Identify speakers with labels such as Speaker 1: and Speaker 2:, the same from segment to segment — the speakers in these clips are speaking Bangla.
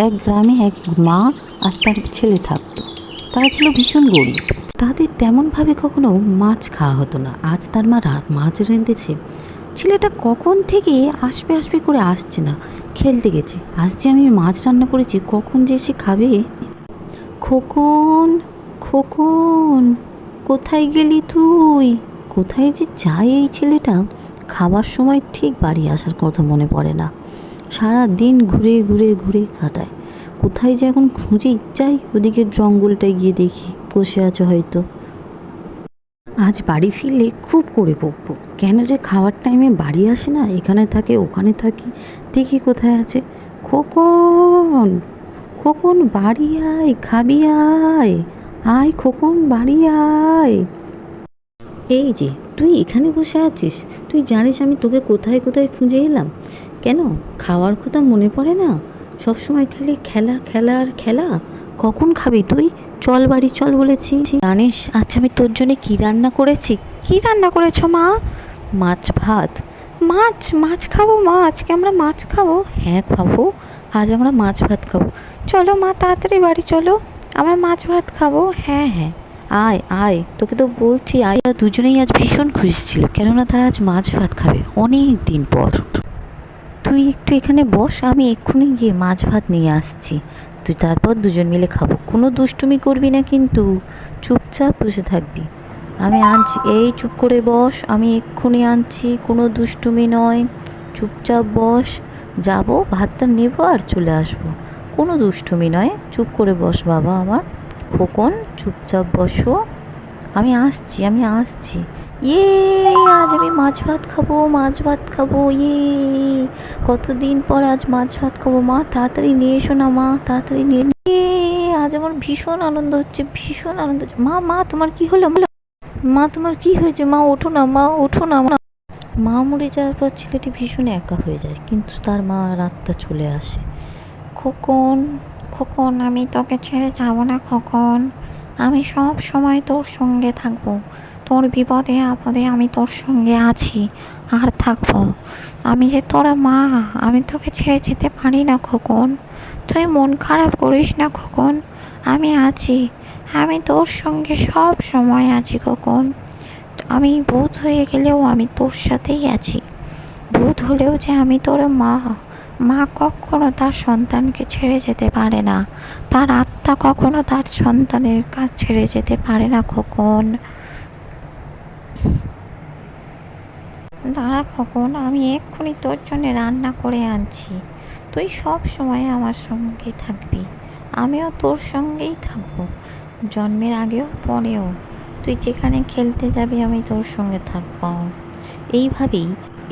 Speaker 1: এক গ্রামে এক মা আর তার ছেলে থাকতো। তারা ছিল ভীষণ গরিব। তাদের তেমনভাবে কখনো মাছ খাওয়া হতো না। আজ তার মা মাছ রেঁধেছে। ছেলেটা কখন থেকে আসবে আসবে করে আসছে না, খেলতে গেছে। আজ যে আমি মাছ রান্না করেছি, কখন যে সে খাবে। খোকন, খোকন, কোথায় গেলি তুই? কোথায় যে যায় এই ছেলেটা? খাবার সময় ঠিক বাড়ি আসার কথা মনে পড়ে না। সারা দিন ঘুরে ঘুরে ঘুরে কাটায়। কোথায় যে এখন খুঁজে যাই, ওদিকে জঙ্গলটায় গিয়ে দেখি বসে আছে হয়তো। আজ বাড়ি ফিরলে খুব করে বকবো, কেন যে খাওয়ার টাইমে বাড়ি আসে না, এখানে থাকে ওখানে থাকে। দেখি কোথায় আছে। খোকন, খোকন বাড়ি আয়, খাবি আয়, আয় খোকন বাড়ি আয়। এই যে তুই এখানে বসে আছিস, তুই জানিস আমি তোকে কোথায় কোথায় খুঁজে এলাম? কেন খাওয়ার কথা মনে পড়ে না? সব সময় খালি খেলা খেলা আর খেলা। কখন খাবি তুই? চল বাড়ি চল বলেছি। জানিস আচ্ছা আমি তোর জন্য কী রান্না করেছি? কী রান্না করেছ মা? মাছ ভাত। মাছ মাছ খাবো মা, আজকে আমরা মাছ খাবো। হ্যাঁ খাবো, আজ আমরা মাছ ভাত খাবো। চলো মা তাড়াতাড়ি বাড়ি চলো, আমরা মাছ ভাত খাবো। হ্যাঁ হ্যাঁ, আয় আয়, তোকে তো বলছি আয়। তারা দুজনেই আজ ভীষণ খুশি ছিল, কেননা তারা আজ মাছ ভাত খাবে অনেক দিন পর। তুই একটু এখানে বস, আমি এক্ষুনি গিয়ে মাছ ভাত নিয়ে আসছি। তুই তারপর দুজন মিলে খাবো। কোনো দুষ্টুমি করবি না কিন্তু, চুপচাপ বসে থাকবি। আমি আনছি, এই চুপ করে বস, আমি এক্ষুনি আনছি, কোনো দুষ্টুমি নয়। চুপচাপ বস, যাবো ভাতটা নেবো আর চলে আসবো। কোনো দুষ্টুমি নয়, চুপ করে বস বাবা আমার। খোকন চুপচাপ বসো, আমি আসছি আমি আসছি। ইয়ে, আজ আমি মাছ ভাত খাবো, মাছ ভাত খাবো। ইয়ে, কতদিন পর আজ মাছ ভাত খাবো। মা তাড়াতাড়ি নিয়ে এসো না, মা তাড়াতাড়ি নিয়ে। ইয়ে, আজ আমার ভীষণ আনন্দ হচ্ছে, ভীষণ আনন্দ হচ্ছে। মা মা তোমার কি হলো? মা তোমার কি হয়েছে? মা ওঠো না, মা ওঠো না। মা মরে যাওয়ার পর ছেলেটি ভীষণ একা হয়ে যায়, কিন্তু তার মা রাতটা চলে আসে। খোকন, খোকন, আমি তোকে ছেড়ে যাব না খোকন। আমি সব সময় তোর সঙ্গে থাকবো। তোর বিপদে আপদে আমি তোর সঙ্গে আছি আর থাকবো। আমি যে তোরা মা, আমি তোকে ছেড়ে যেতে পারি না খোকন। তুই মন খারাপ করিস না খোকন, আমি আছি। আমি তোর সঙ্গে সব সময় আছি খোকন। আমি ভূত হয়ে গেলেও আমি তোর সাথেই আছি। ভূত হলেও যে আমি তোর মা। মা কখনো তার সন্তানকে ছেড়ে যেতে পারে না, তার আত্মা কখনো তার সন্তানের কাছ ছেড়ে যেতে পারে না খোকন। দাঁড়া খোকন, আমি এক্ষুনি তোর জন্য রান্না করে আনছি। তুই সব সময় আমার সঙ্গে থাকবি, আমিও তোর সঙ্গেই থাকবো, জন্মের আগেও পরেও। তুই যেখানে খেলতে যাবি আমি তোর সঙ্গে থাকবো। এইভাবেই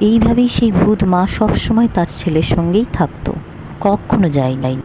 Speaker 1: এইভাবেই সেই ভূত মা সবসময় তার ছেলের সঙ্গেই থাকতো, কখনো যায় নাই।